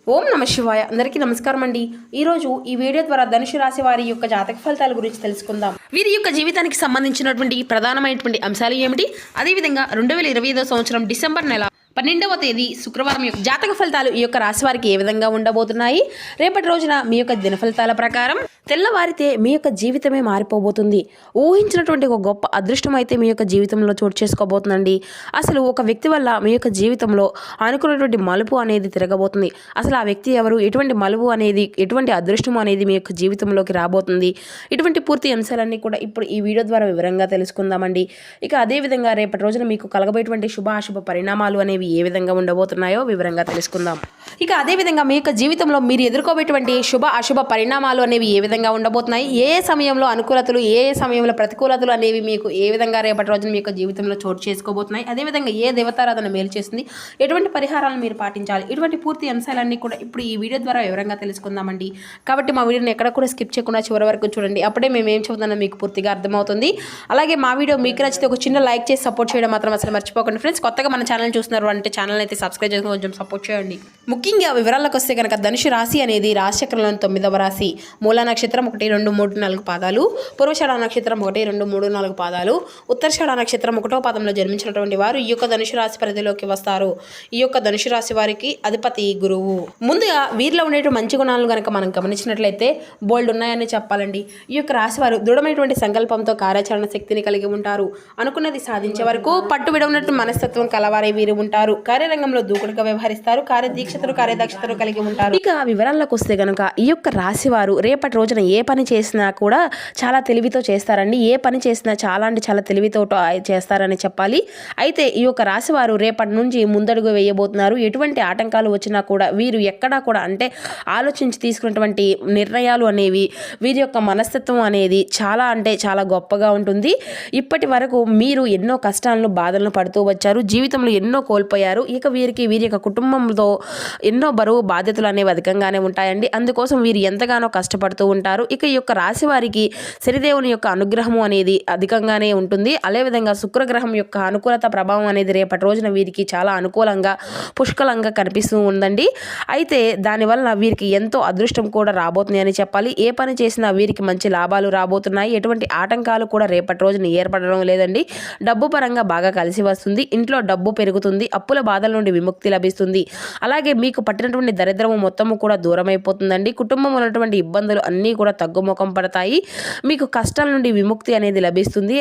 ఓం నమ శివాయ. అందరికీ నమస్కారం అండి. ఈరోజు ఈ వీడియో ద్వారా ధనుసు రాశి వారి యొక్క జాతక ఫలితాల గురించి తెలుసుకుందాం. వీరి యొక్క జీవితానికి సంబంధించినటువంటి ప్రధానమైనటువంటి అంశాలు ఏమిటి, అదేవిధంగా 2025 సంవత్సరం డిసెంబర్ నెల 12వ తేదీ శుక్రవారం యొక్క జాతక ఫలితాలు ఈ యొక్క రాశి వారికి ఏ విధంగా ఉండబోతున్నాయి, రేపటి రోజున మీ యొక్క దిన ఫలితాల ప్రకారం తెల్లవారితే మీ యొక్క జీవితమే మారిపోబోతుంది. ఊహించినటువంటి ఒక గొప్ప అదృష్టం అయితే మీ యొక్క జీవితంలో చోటు చేసుకోబోతుందండి. అసలు ఒక వ్యక్తి వల్ల మీ యొక్క జీవితంలో అనుకున్నటువంటి మలుపు అనేది తిరగబోతుంది. అసలు ఆ వ్యక్తి ఎవరు, ఎటువంటి మలుపు అనేది, ఎటువంటి అదృష్టం అనేది మీ యొక్క జీవితంలోకి రాబోతుంది. ఇటువంటి పూర్తి అంశాలన్నీ కూడా ఇప్పుడు ఈ వీడియో ద్వారా వివరంగా తెలుసుకుందామండి. ఇక అదేవిధంగా రేపటి రోజున మీకు కలగబోయేటువంటి శుభ అశుభ పరిణామాలు అనేవి ఏ విధంగా ఉండబోతున్నాయో వివరంగా తెలుసుకుందాం. ఇక అదేవిధంగా మీ యొక్క జీవితంలో మీరు ఎదుర్కోబోయేటువంటి శుభ అశుభ పరిణామాలు అనేవి ఏ విధంగా ఉండబోతున్నాయి, ఏ సమయంలో అనుకూలతలు, ఏ సమయంలో ప్రతికూలతలు అనేవి మీకు ఏ విధంగా రేపటి రోజున మీ యొక్క జీవితంలో చోటు చేసుకోబోతున్నాయి, అదేవిధంగా ఏ దేవతారాధన మేలు చేస్తుంది, ఎటువంటి పరిహారాలను మీరు పాటించాలి, ఇటువంటి పూర్తి అంశాలన్నీ కూడా ఇప్పుడు ఈ వీడియో ద్వారా వివరంగా తెలుసుకుందామండి. కాబట్టి మా వీడియోని ఎక్కడ కూడా స్కిప్ చేయకుండా చివరి వరకు చూడండి. అప్పుడే మేము ఏం చెబుతున్నామో మీకు పూర్తిగా అర్థమవుతుంది. అలాగే మా వీడియో మీకు నచ్చితే ఒక చిన్న లైక్ చేసి సపోర్ట్ చేయడం మాత్రం అసలు మర్చిపోకండి ఫ్రెండ్స్. కొత్తగా మన ఛానల్ చూస్తున్నారు అంటే ఛానల్ అయితే సబ్స్క్రైబ్ చేసుకుని కొంచెం సపోర్ట్ చేయండి. ముఖ్యంగా వివరాలకు వస్తే కనుక ధనుసు రాశి అనేది రాశిచక్రంలోని 9వ రాశి. మూల నక్షత్రం 1, 2, 3, 4 పాదాలు, పూర్వషాఢ నక్షత్రం 1, 2, 3, 4 పాదాలు, ఉత్తరాషాఢ నక్షత్రం 1వ పాదంలో జన్మించినటువంటి వారు ఈ యొక్క ధనుసు రాశి పరిధిలోకి వస్తారు. ఈ యొక్క ధనుసు రాశి వారికి అధిపతి గురువు. ముందుగా వీరిలో ఉండేటువంటి మంచి గుణాలను కనుక మనం గమనించినట్లయితే బోల్డ్ ఉన్నాయని చెప్పాలండి. ఈ యొక్క రాశి వారు దృఢమైనటువంటి సంకల్పంతో కార్యాచరణ శక్తిని కలిగి ఉంటారు. అనుకున్నది సాధించే వరకు పట్టు విడవనట్టు మనస్తత్వం కలవారే వీరు ఉంటారు. కార్యరంగంలో దూకుడుగా వ్యవహరిస్తారు. కార్యదీక్షతలు కార్యదక్షతలు కలిగి ఉంటారు. ఇక వివరాల్లోకి వస్తే కనుక ఈ యొక్క రాశి వారు రేపటి రోజున ఏ పని చేసినా కూడా చాలా తెలివితో చేస్తారండి. ఏ పని చేసినా చాలా అంటే చాలా తెలివితో చేస్తారని చెప్పాలి. అయితే ఈ యొక్క రాశి వారు రేపటి నుంచి ముందడుగు వేయబోతున్నారు. ఎటువంటి ఆటంకాలు వచ్చినా కూడా వీరు ఎక్కడా కూడా అంటే ఆలోచించి తీసుకున్నటువంటి నిర్ణయాలు అనేవి, వీరి యొక్క మనస్తత్వం అనేది చాలా అంటే చాలా గొప్పగా ఉంటుంది. ఇప్పటి వరకు మీరు ఎన్నో కష్టాలను బాధలను పడుతూ వచ్చారు. జీవితంలో ఎన్నో కోల్పోయారు. ఇక వీరికి వీరి యొక్క కుటుంబంతో ఎన్నో బరువు బాధ్యతలు అనేవి అధికంగానే ఉంటాయండి. అందుకోసం వీరు ఎంతగానో కష్టపడుతూ ఉంటారు. ఇక ఈ యొక్క రాశి వారికి శనిదేవుని యొక్క అనుగ్రహము అనేది అధికంగానే ఉంటుంది. అదేవిధంగా శుక్రగ్రహం యొక్క అనుకూలత ప్రభావం అనేది రేపటి రోజున వీరికి చాలా అనుకూలంగా పుష్కలంగా కనిపిస్తూ ఉందండి. అయితే దానివల్ల వీరికి ఎంతో అదృష్టం కూడా రాబోతుంది అని చెప్పాలి. ఏ పని చేసినా వీరికి మంచి లాభాలు రాబోతున్నాయి. ఎటువంటి ఆటంకాలు కూడా రేపటి రోజున ఏర్పడడం లేదండి. డబ్బు పరంగా బాగా కలిసి వస్తుంది. ఇంట్లో డబ్బు పెరుగుతుంది. అప్పుల బాధల నుండి విముక్తి లభిస్తుంది. అలాగే మీకు పట్టినటువంటి దరిద్రము మొత్తము కూడా దూరం అయిపోతుందండి. కుటుంబంలో ఉన్నటువంటి ఇబ్బందులు అన్నీ కూడా తగ్గుముఖం పడతాయి. మీకు కష్టాల నుండి విముక్తి అనేది లభిస్తుంది.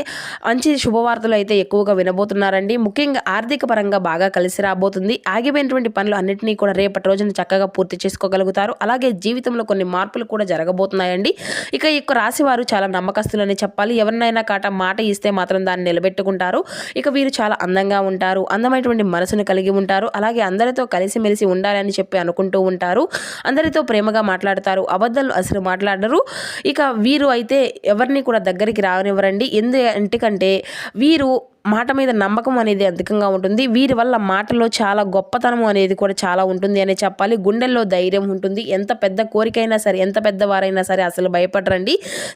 మంచి శుభవార్తలు అయితే ఎక్కువగా వినబోతున్నారండి. ముఖ్యంగా ఆర్థిక పరంగా బాగా కలిసి రాబోతుంది. ఆగిపోయినటువంటి పనులు అన్నింటినీ కూడా రేపటి రోజున చక్కగా పూర్తి చేసుకోగలుగుతారు. అలాగే జీవితంలో కొన్ని మార్పులు కూడా జరగబోతున్నాయండి. ఇక ఈ యొక్క రాశి వారు చాలా నమ్మకస్తులని చెప్పాలి. ఎవరినైనా మాట ఇస్తే మాత్రం దాన్ని నిలబెట్టుకుంటారు. ఇక వీరు చాలా అందంగా ఉంటారు. అందమైనటువంటి మనసును కలిగి ఉంటారు. అలాగే అందరితో కలిసిమెలిసి ఉండాలని చెప్పి అనుకుంటూ ఉంటారు. అందరితో ప్రేమగా మాట్లాడతారు. అబద్ధాలు అసలు మాట్లాడరు. ఇక వీరు అయితే ఎవరిని కూడా దగ్గరికి రానివ్వరండి. ఎందుకంటే వీరు మాట మీద నమ్మకం అనేది అధికంగా ఉంటుంది. వీరి వల్ల మాటలో చాలా గొప్పతనం అనేది కూడా చాలా ఉంటుంది అని చెప్పాలి. గుండెల్లో ధైర్యం ఉంటుంది. ఎంత పెద్ద కోరికైనా సరే, ఎంత పెద్దవారైనా సరే అసలు భయపడరండి.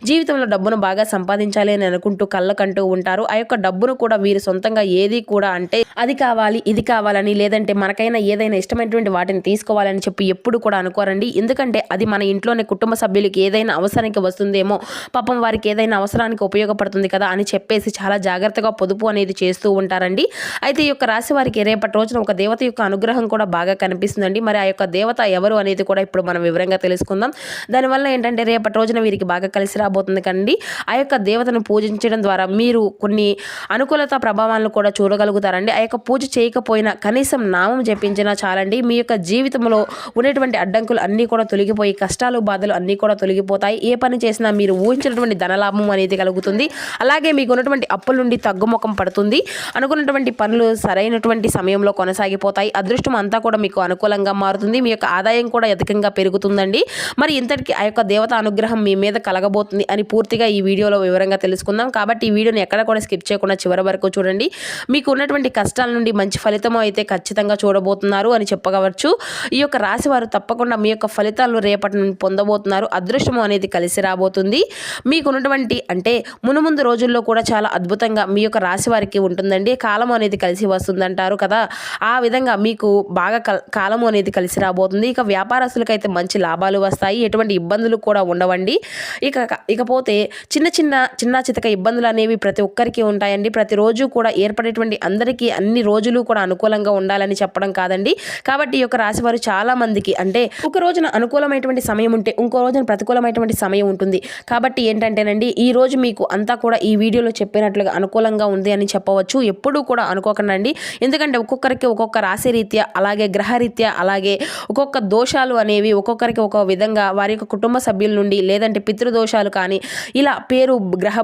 జీవితంలో డబ్బును బాగా సంపాదించాలి అని అనుకుంటూ కళ్ళకంటూ ఉంటారు. ఆ యొక్క డబ్బును కూడా వీరు సొంతంగా ఏది కూడా అంటే అది కావాలి ఇది కావాలని, లేదంటే మనకైనా ఏదైనా ఇష్టమైనటువంటి వాటిని తీసుకోవాలని చెప్పి ఎప్పుడు కూడా అనుకోరండి. ఎందుకంటే అది మన ఇంట్లోనే కుటుంబ సభ్యులకి ఏదైనా అవసరానికి వస్తుందేమో, పాపం వారికి ఏదైనా అవసరానికి ఉపయోగపడుతుంది కదా అని చెప్పేసి చాలా జాగ్రత్తగా పొదుపు అనేది చేస్తూ ఉంటారండి. అయితే ఈ యొక్క రాశి వారికి రేపటి రోజున ఒక దేవత యొక్క అనుగ్రహం కూడా బాగా కనిపిస్తుందండి. మరి ఆ యొక్క దేవత ఎవరు అనేది కూడా ఇప్పుడు మనం వివరంగా తెలుసుకుందాం. దానివల్ల ఏంటంటే రేపటి రోజున వీరికి బాగా కలిసి రాబోతుంది కండి. ఆ యొక్క దేవతను పూజించడం ద్వారా మీరు కొన్ని అనుకూలత ప్రభావాలను కూడా చూడగలుగుతారండి. ఆ యొక్క పూజ చేయకపోయినా కనీసం నామం జపించినా చాలండి. మీ యొక్క జీవితంలో ఉన్నటువంటి అడ్డంకులు అన్నీ కూడా తొలగిపోయి కష్టాలు బాధలు అన్నీ కూడా తొలగిపోతాయి. ఏ పని చేసినా మీరు ఊహించినటువంటి ధనలాభం అనేది కలుగుతుంది. అలాగే మీకు ఉన్నటువంటి అప్పుల నుండి తగ్గుముఖం పడుతుంది. అనుకున్నటువంటి పనులు సరైనటువంటి సమయంలో కొనసాగిపోతాయి. అదృష్టం అంతా కూడా మీకు అనుకూలంగా మారుతుంది. మీ యొక్క ఆదాయం కూడా అధికంగా పెరుగుతుందండి. మరి ఇంతటికి ఆ యొక్క దేవత అనుగ్రహం మీ మీద కలగబోతుంది అని పూర్తిగా ఈ వీడియోలో వివరంగా తెలుసుకుందాం. కాబట్టి ఈ వీడియోని ఎక్కడ కూడా స్కిప్ చేయకుండా చివరి వరకు చూడండి. మీకు ఉన్నటువంటి కష్టాల నుండి మంచి ఫలితం అయితే ఖచ్చితంగా చూడబోతున్నారు అని చెప్పవచ్చు. ఈ యొక్క రాశి వారు తప్పకుండా మీ యొక్క ఫలితాలను రేపటి నుండి పొందబోతున్నారు. అదృష్టం అనేది కలిసి రాబోతుంది. మీకు ఉన్నటువంటి అంటే మునుముందు రోజుల్లో కూడా చాలా అద్భుతంగా మీ యొక్క రాశి వారికి ఉంటుందండి. కాలం అనేది కలిసి వస్తుందంటారు కదా, ఆ విధంగా మీకు బాగా కాలము అనేది కలిసి రాబోతుంది. ఇక వ్యాపారస్తులకైతే మంచి లాభాలు వస్తాయి, ఎటువంటి ఇబ్బందులు కూడా ఉండవండి. ఇకపోతే చిన్న చితక ఇబ్బందులు అనేవి ప్రతి ఒక్కరికి ఉంటాయండి. ప్రతిరోజు కూడా ఏర్పడేటువంటి అందరికీ అన్ని రోజులు కూడా అనుకూలంగా ఉండాలని చెప్పడం కాదండి. కాబట్టి ఈ యొక్క రాశి వారు చాలా మందికి అంటే ఒక రోజున అనుకూలమైనటువంటి సమయం ఉంటే ఇంకో రోజున ప్రతికూలమైనటువంటి సమయం ఉంటుంది. కాబట్టి ఏంటంటేనండి, ఈ రోజు మీకు అంతా కూడా ఈ వీడియోలో చెప్పినట్లుగా అనుకూలంగా ఉంది అని చెప్పవచ్చు. ఎప్పుడూ కూడా అనుకోకండి, ఎందుకంటే ఒక్కొక్కరికి ఒక్కొక్క రాశి రీత్యా, అలాగే గ్రహరీత్యా, అలాగే ఒక్కొక్క దోషాలు అనేవి ఒక్కొక్కరికి ఒక విధంగా వారి యొక్క కుటుంబ సభ్యుల నుండి, లేదంటే పితృదోషాలు కానీ ఇలా పేరు గ్రహ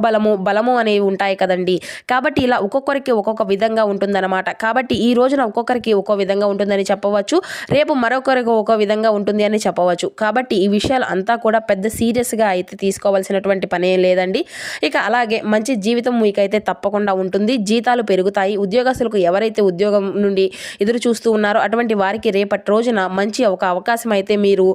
బలము అనేవి ఉంటాయి కదండి. కాబట్టి ఇలా ఒక్కొక్కరికి ఒక్కొక్క విధంగా ఉంటుందన్నమాట. కాబట్టి ఈ రోజున ఒక్కొక్కరికి ఒక్కో విధంగా ఉంటుందని చెప్పవచ్చు, రేపు మరొకరికి ఒక్కో విధంగా ఉంటుంది అని చెప్పవచ్చు. కాబట్టి ఈ విషయాలు అంతా కూడా పెద్ద సీరియస్గా అయితే తీసుకోవాల్సినటువంటి పనే లేదండి. ఇక అలాగే మంచి జీవితం మీకైతే తప్పకుండా ఉంటుంది, జీతాలు పెరుగుతాయి. ఉద్యోగస్తులకు ఎవరైతే ఉద్యోగం నుండి ఎదురు చూస్తూ ఉన్నారో అటువంటి వారికి రేపటి రోజున మంచి ఒక అవకాశం అయితే మీరు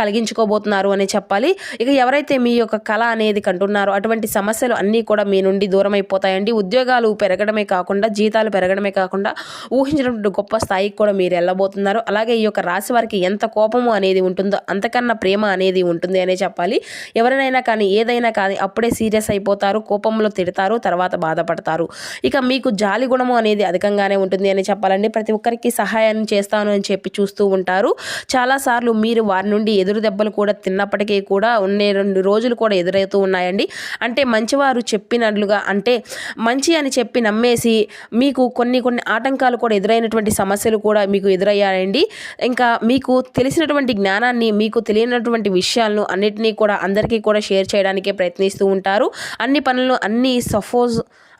కలిగించుకోబోతున్నారు అని చెప్పాలి. ఇక ఎవరైతే మీ యొక్క కళ అనేది కంటున్నారో అటువంటి సమస్యలు అన్నీ కూడా మీ నుండి దూరం అయిపోతాయండి. ఉద్యోగాలు పెరగడమే కాకుండా, జీతాలు పెరగడమే కాకుండా ఊహించినటువంటి గొప్ప స్థాయికి కూడా మీరు వెళ్ళబోతున్నారు. అలాగే ఈ యొక్క రాశి వారికి ఎంత కోపము అనేది ఉంటుందో అంతకన్నా ప్రేమ అనేది ఉంటుంది అనే చెప్పాలి. ఎవరినైనా కానీ ఏదైనా కానీ అప్పుడే సీరియస్ అయిపోతారు, కోపంలో తిడతారు, తర్వాత బాధపడతారు. ఇక మీకు జాలి గుణము అనేది అధికంగానే ఉంటుంది అని చెప్పాలండి. ప్రతి ఒక్కరికి సహాయం చేస్తాను అని చెప్పి చూస్తూ ఉంటారు. చాలాసార్లు మీరు వారి నుండి ఎదురు దెబ్బలు కూడా తిన్నప్పటికీ కూడా 2 రోజులు కూడా ఎదురవుతూ ఉన్నాయండి. అంటే మంచివారు చెప్పినట్లుగా, అంటే మంచి అని చెప్పి నమ్మేసి మీకు కొన్ని ఆటంకాలు కూడా ఎదురైనటువంటి సమస్యలు కూడా మీకు ఎదురయ్యాయండి. ఇంకా మీకు తెలిసినటువంటి జ్ఞానాన్ని, మీకు తెలియనటువంటి విషయాలను అన్నిటినీ కూడా అందరికీ కూడా షేర్ చేయడానికే ప్రయత్నిస్తూ ఉంటారు. అన్ని పనులను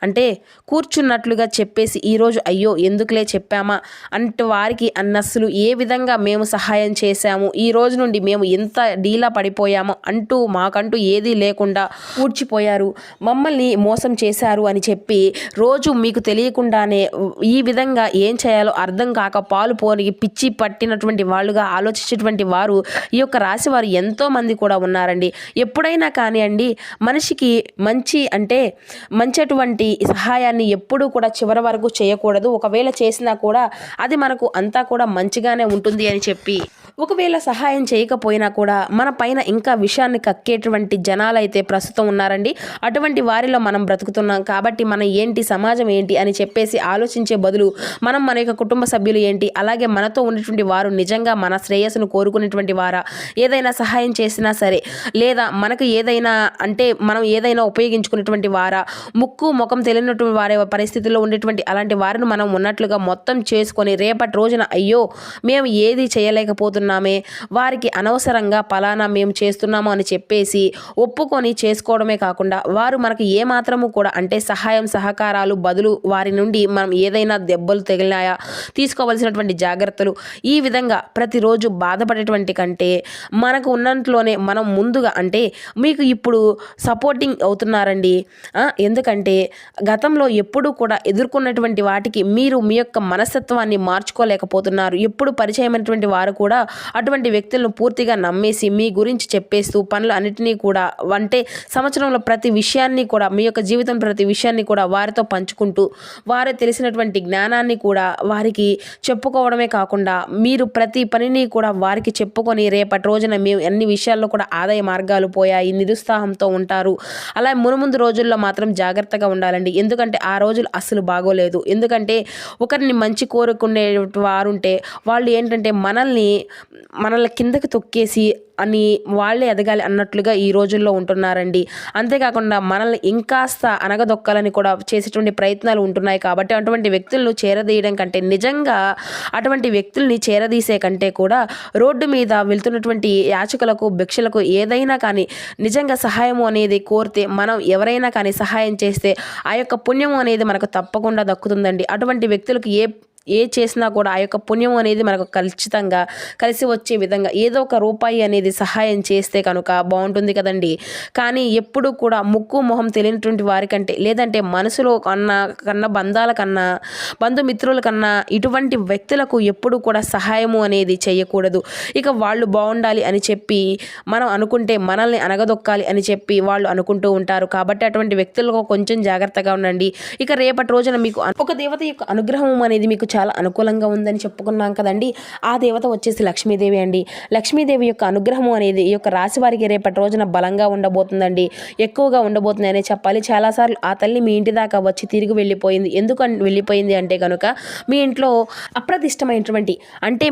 అంటే కూర్చున్నట్లుగా చెప్పేసి ఈరోజు అయ్యో ఎందుకులే చెప్పామా అంటూ వారికి అన్నస్సులు ఏ విధంగా మేము సహాయం చేశాము, ఈ రోజు నుండి మేము ఎంత డీలా పడిపోయామో అంటూ మాకంటూ ఏదీ లేకుండా ఊడ్చిపోయారు, మమ్మల్ని మోసం చేశారు అని చెప్పి రోజు మీకు తెలియకుండానే ఈ విధంగా ఏం చేయాలో అర్థం కాక పాలు పోని పిచ్చి పట్టినటువంటి వాళ్ళుగా ఆలోచించేటువంటి వారు ఈ యొక్క రాశి వారు ఎంతోమంది కూడా ఉన్నారండి. ఎప్పుడైనా కానివ్వండి, మనిషికి మంచిటువంటి సహాయాన్ని ఎప్పుడూ కూడా చివరి వరకు చేయకూడదు. ఒకవేళ చేసినా కూడా అది మనకు అంతా కూడా మంచిగానే ఉంటుంది అని చెప్పి, ఒకవేళ సహాయం చేయకపోయినా కూడా మన పైన ఇంకా విషయాన్ని కక్కేటువంటి జనాలైతే ప్రస్తుతం ఉన్నారండి. అటువంటి వారిలో మనం బ్రతుకుతున్నాం. కాబట్టి మనం ఏంటి, సమాజం ఏంటి అని చెప్పేసి ఆలోచించే బదులు మన యొక్క కుటుంబ సభ్యులు ఏంటి, అలాగే మనతో ఉన్నటువంటి వారు నిజంగా మన శ్రేయస్సును కోరుకునేటువంటి వారా, ఏదైనా సహాయం చేసినా సరే, లేదా మనకు మనం ఏదైనా ఉపయోగించుకునేటువంటి వారా, ముక్కు ముఖం తెలియనటువంటి వారి పరిస్థితుల్లో ఉండేటువంటి అలాంటి వారిని మనం ఉన్నట్లుగా మొత్తం చేసుకొని రేపటి రోజున అయ్యో మేము ఏది చేయలేకపోతున్నామే, వారికి అనవసరంగా పలానా మేము చేస్తున్నాము అని చెప్పేసి ఒప్పుకొని చేసుకోవడమే కాకుండా, వారు మనకు ఏమాత్రము కూడా సహాయం సహకారాలు బదులు వారి నుండి మనం ఏదైనా దెబ్బలు తగిలినాయా, తీసుకోవాల్సినటువంటి జాగ్రత్తలు, ఈ విధంగా ప్రతిరోజు బాధపడేటువంటి కంటే మనకు ఉన్నట్లోనే మనం ముందుగా మీకు ఇప్పుడు సపోర్టింగ్ అవుతున్నారండి. ఎందుకంటే గతంలో ఎప్పుడూ కూడా ఎదుర్కొన్నటువంటి వాటికి మీరు మీ యొక్క మనస్తత్వాన్ని మార్చుకోలేకపోతున్నారు. ఎప్పుడు పరిచయమైనటువంటి వారు కూడా అటువంటి వ్యక్తులను పూర్తిగా నమ్మేసి మీ గురించి చెప్పేస్తూ పనులు అన్నిటినీ కూడా సంవత్సరంలో ప్రతి విషయాన్ని కూడా, మీ యొక్క జీవితం ప్రతి విషయాన్ని కూడా వారితో పంచుకుంటూ వారు తెలిసినటువంటి జ్ఞానాన్ని కూడా వారికి చెప్పుకోవడమే కాకుండా, మీరు ప్రతి పనిని కూడా వారికి చెప్పుకొని రేపటి రోజున మేము అన్ని విషయాల్లో కూడా ఆదాయ మార్గాలు పోయాయి, నిరుత్సాహంతో ఉంటారు. అలా మునుముందు రోజుల్లో మాత్రం జాగ్రత్తగా ఉండాలండి. ఎందుకంటే ఆ రోజులు అస్సలు బాగోలేదు. ఎందుకంటే ఒకరిని మంచి కోరుకునే వారుంటే వాళ్ళు మనల్ని కిందకి తొక్కేసి అని వాళ్ళే ఎదగాలి అన్నట్లుగా ఈ రోజుల్లో ఉంటున్నారండి. అంతేకాకుండా మనల్ని ఇంకాస్త అనగదొక్కాలని కూడా చేసేటువంటి ప్రయత్నాలు ఉంటున్నాయి. కాబట్టి అటువంటి వ్యక్తులను చేరదీయడం కంటే, నిజంగా అటువంటి వ్యక్తుల్ని చేరదీసే కంటే కూడా రోడ్డు మీద వెళ్తున్నటువంటి యాచకులకు, భిక్షలకు ఏదైనా కానీ నిజంగా సహాయము అనేది కోరితే, మనం ఎవరైనా కానీ సహాయం చేస్తే ఆ యొక్క పుణ్యము అనేది మనకు తప్పకుండా దక్కుతుందండి. అటువంటి వ్యక్తులకు ఏ చేసినా కూడా ఆ యొక్క పుణ్యం అనేది మనకు ఖచ్చితంగా కలిసి వచ్చే విధంగా ఏదో ఒక రూపాయి అనేది సహాయం చేస్తే కనుక బాగుంటుంది కదండి. కానీ ఎప్పుడు కూడా ముక్కు మొహం తెలియనటువంటి వారికంటే లేదంటే మనసులో కన్నా బంధాల కన్నా బంధుమిత్రుల కన్నా ఇటువంటి వ్యక్తులకు ఎప్పుడు కూడా సహాయము అనేది చేయకూడదు. ఇక వాళ్ళు బాగుండాలి అని చెప్పి మనం అనుకుంటే మనల్ని అనగదొక్కాలి అని చెప్పి వాళ్ళు అనుకుంటూ ఉంటారు. కాబట్టి అటువంటి వ్యక్తులకు కొంచెం జాగ్రత్తగా ఉండండి. ఇక రేపటి రోజున మీకు ఒక దేవత యొక్క అనుగ్రహం అనేది మీకు చాలా అనుకూలంగా ఉందని చెప్పుకున్నాం కదండి. ఆ దేవత వచ్చేసి లక్ష్మీదేవి అండి. లక్ష్మీదేవి యొక్క అనుగ్రహం అనేది ఈ యొక్క రాశి వారికి రేపటి రోజున బలంగా ఉండబోతుందండి, ఎక్కువగా ఉండబోతుంది అనే చెప్పాలి. చాలాసార్లు ఆ తల్లి మీ ఇంటి దాకా వచ్చి తిరిగి వెళ్ళిపోయింది. ఎందుకు వెళ్ళిపోయింది అంటే కనుక మీ ఇంట్లో అప్రదిష్టమైనటువంటి అంటే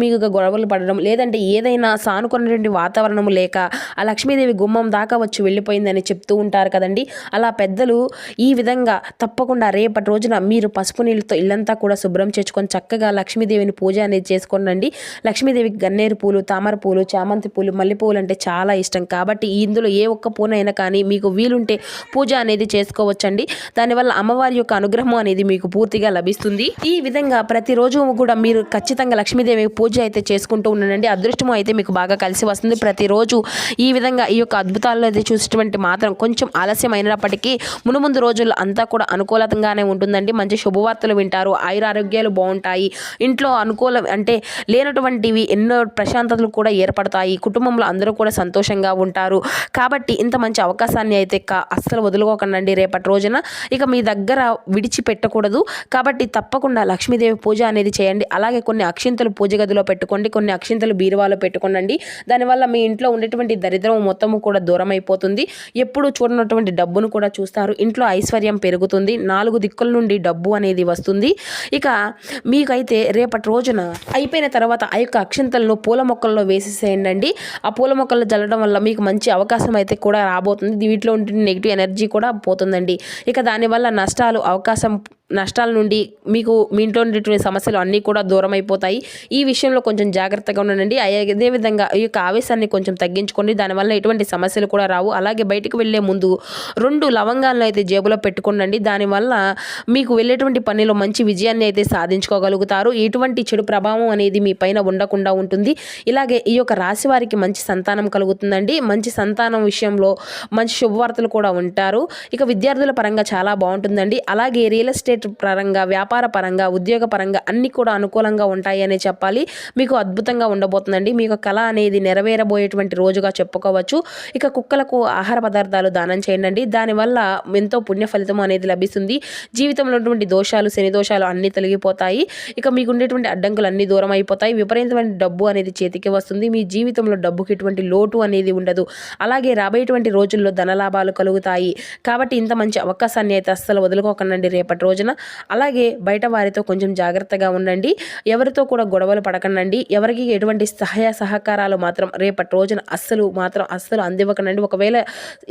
మీకుగా గొడవలు పడడం లేదంటే ఏదైనా సానుకున్నటువంటి వాతావరణం లేక ఆ లక్ష్మీదేవి గుమ్మం దాకా వచ్చి వెళ్ళిపోయిందని చెప్తూ ఉంటారు కదండి. అలా పెద్దలు ఈ విధంగా తప్పకుండా రేపటి రోజున మీరు పసుపు నీళ్ళతో ఇల్లంతా కూడా శుభ్రం చేసుకొని చక్కగా లక్ష్మీదేవిని పూజ అనేది చేసుకోండి. లక్ష్మీదేవికి గన్నేరు పూలు, తామర పూలు, చామంతి పూలు, మల్లె పూలు అంటే చాలా ఇష్టం. కాబట్టి ఇందులో ఏ ఒక్క పూనైనా కానీ మీకు వీలుంటే పూజ అనేది చేసుకోవచ్చండి. దానివల్ల అమ్మవారి యొక్క అనుగ్రహం అనేది మీకు పూర్తిగా లభిస్తుంది. ఈ విధంగా ప్రతిరోజు కూడా మీరు ఖచ్చితంగా లక్ష్మీదేవి పూజ అయితే చేసుకుంటూ ఉండండి. అదృష్టము అయితే మీకు బాగా కలిసి వస్తుంది. ప్రతిరోజు ఈ విధంగా ఈ యొక్క అద్భుతాలను అయితే చూసేటువంటి మాత్రం కొంచెం ఆలస్యమైనప్పటికీ మునుముందు రోజుల్లో అంతా కూడా అనుకూలంగానే ఉంటుందండి. మంచి శుభవార్తలు వింటారు, ఆయురారోగ్యాలు బాగుంటాయి, ఇంట్లో అనుకూలం అంటే లేనటువంటివి ఎన్నో ప్రశాంతతలు కూడా ఏర్పడతాయి, కుటుంబంలో అందరూ కూడా సంతోషంగా ఉంటారు. కాబట్టి ఇంత మంచి అవకాశాన్ని అయితే అస్సలు వదులుకోకండి రేపటి రోజున. ఇక మీ దగ్గర విడిచిపెట్టకూడదు. కాబట్టి తప్పకుండా లక్ష్మీదేవి పూజ అనేది చేయండి. అలాగే కొన్ని అక్షింతలు పూజ గదిలో పెట్టుకోండి, కొన్ని అక్షింతలు బీరువాలో పెట్టుకోండి. దానివల్ల మీ ఇంట్లో ఉండేటువంటి దరిద్రం మొత్తము కూడా దూరం అయిపోతుంది. ఎప్పుడు చూడనటువంటి డబ్బును కూడా చూస్తారు, ఇంట్లో ఐశ్వర్యం పెరుగుతుంది, 4 దిక్కుల నుండి డబ్బు అనేది వస్తుంది. ఇక మీకైతే రేపటి రోజున అయిపోయిన తర్వాత ఆ యొక్క అక్షింతలను పూల మొక్కల్లో వేసేసేయండి. ఆ పూల మొక్కల్లో జల్లడం వల్ల మీకు మంచి అవకాశం అయితే కూడా రాబోతుంది. వీటిలో ఉండే నెగిటివ్ ఎనర్జీ కూడా పోతుందండి. ఇక దానివల్ల నష్టాల నుండి మీకు మీ ఇంట్లో ఉండేటువంటి సమస్యలు అన్నీ కూడా దూరం అయిపోతాయి. ఈ విషయంలో కొంచెం జాగ్రత్తగా ఉండండి. అదేవిధంగా ఈ యొక్క ఆవేశాన్ని కొంచెం తగ్గించుకోండి. దానివల్ల ఎటువంటి సమస్యలు కూడా రావు. అలాగే బయటకు వెళ్ళే ముందు 2 లవంగాలను అయితే జేబులో పెట్టుకోండి. దానివల్ల మీకు వెళ్ళేటువంటి పనిలో మంచి విజయాన్ని అయితే సాధించుకోగలుగుతారు. ఎటువంటి చెడు ప్రభావం అనేది మీ పైన ఉండకుండా ఉంటుంది. ఇలాగే ఈ యొక్క రాశి వారికి మంచి సంతానం కలుగుతుందండి. మంచి సంతానం విషయంలో మంచి శుభవార్తలు కూడా ఉంటారు. ఇక విద్యార్థుల పరంగా చాలా బాగుంటుందండి. అలాగే రియల్ ఎస్టేట్ పరంగా, వ్యాపార పరంగా, ఉద్యోగ పరంగా అన్ని కూడా అనుకూలంగా ఉంటాయి అనే చెప్పాలి. మీకు అద్భుతంగా ఉండబోతుందండి. మీకు కళ అనేది నెరవేరబోయేటువంటి రోజుగా చెప్పుకోవచ్చు. ఇక కుక్కలకు ఆహార పదార్థాలు దానం చేయండి. దానివల్ల ఎంతో పుణ్య ఫలితం అనేది లభిస్తుంది. జీవితంలో ఉన్నటువంటి దోషాలు, శని దోషాలు అన్నీ తొలగిపోతాయి. ఇక మీకు ఉండేటువంటి అడ్డంకులు అన్నీ దూరం అయిపోతాయి. విపరీతమైన డబ్బు అనేది చేతికి వస్తుంది. మీ జీవితంలో డబ్బుకి ఎటువంటి లోటు అనేది ఉండదు. అలాగే రాబోయేటువంటి రోజుల్లో ధనలాభాలు కలుగుతాయి. కాబట్టి ఇంత మంచి అవకాశాన్ని అయితే అస్సలు వదులుకోకండి రేపటి రోజున. అలాగే బయట వారితో కొంచెం జాగ్రత్తగా ఉండండి. ఎవరితో కూడా గొడవలు పడకండి. ఎవరికి ఎటువంటి సహాయ సహకారాలు మాత్రం రేపటి రోజున అస్సలు అందివ్వకండి. ఒకవేళ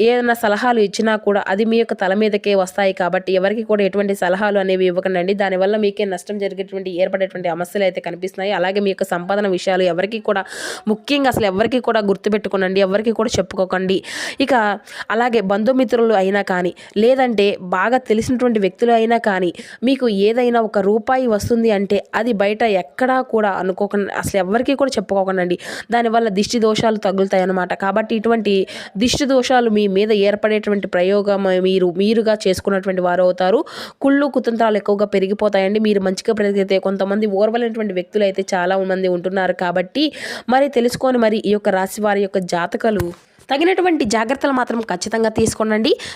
ఏదైనా సలహాలు ఇచ్చినా కూడా అది మీ యొక్క తల మీదకే వస్తాయి. కాబట్టి ఎవరికి కూడా ఎటువంటి సలహాలు అనేవి ఇవ్వకండి. దానివల్ల మీకే నష్టం ఏర్పడేటువంటి సమస్యలు అయితే కనిపిస్తున్నాయి. అలాగే మీ యొక్క సంపాదన విషయాలు ఎవరికి కూడా ముఖ్యంగా అసలు ఎవరికి కూడా గుర్తుపెట్టుకోనండి, ఎవరికి కూడా చెప్పుకోకండి. ఇక అలాగే బంధుమిత్రులు అయినా కానీ లేదంటే బాగా తెలిసినటువంటి వ్యక్తులు అయినా కానీ మీకు ఏదైనా ఒక రూపాయి వస్తుంది అంటే అది బయట ఎక్కడా కూడా అనుకోకుండా అసలు ఎవరికి కూడా చెప్పుకోకండి. దానివల్ల దిష్టి దోషాలు తగులుతాయి అన్నమాట. కాబట్టి ఇటువంటి దిష్టి దోషాలు మీ మీద ఏర్పడేటువంటి ప్రయోగం మీరుగా చేసుకున్నటువంటి వారు అవుతారు. కుళ్ళు కుతంత్రాలు ఎక్కువగా పెరిగిపోతాయండి. మీరు మంచిగా పెరిగితే కొంతమంది ఓర్వలేనటువంటి వ్యక్తులు అయితే చాలా మంది ఉంటున్నారు. కాబట్టి తెలుసుకొని ఈ యొక్క రాశి వారి యొక్క జాతకాలు తగినటువంటి జాగ్రత్తలు మాత్రం ఖచ్చితంగా తీసుకోండి.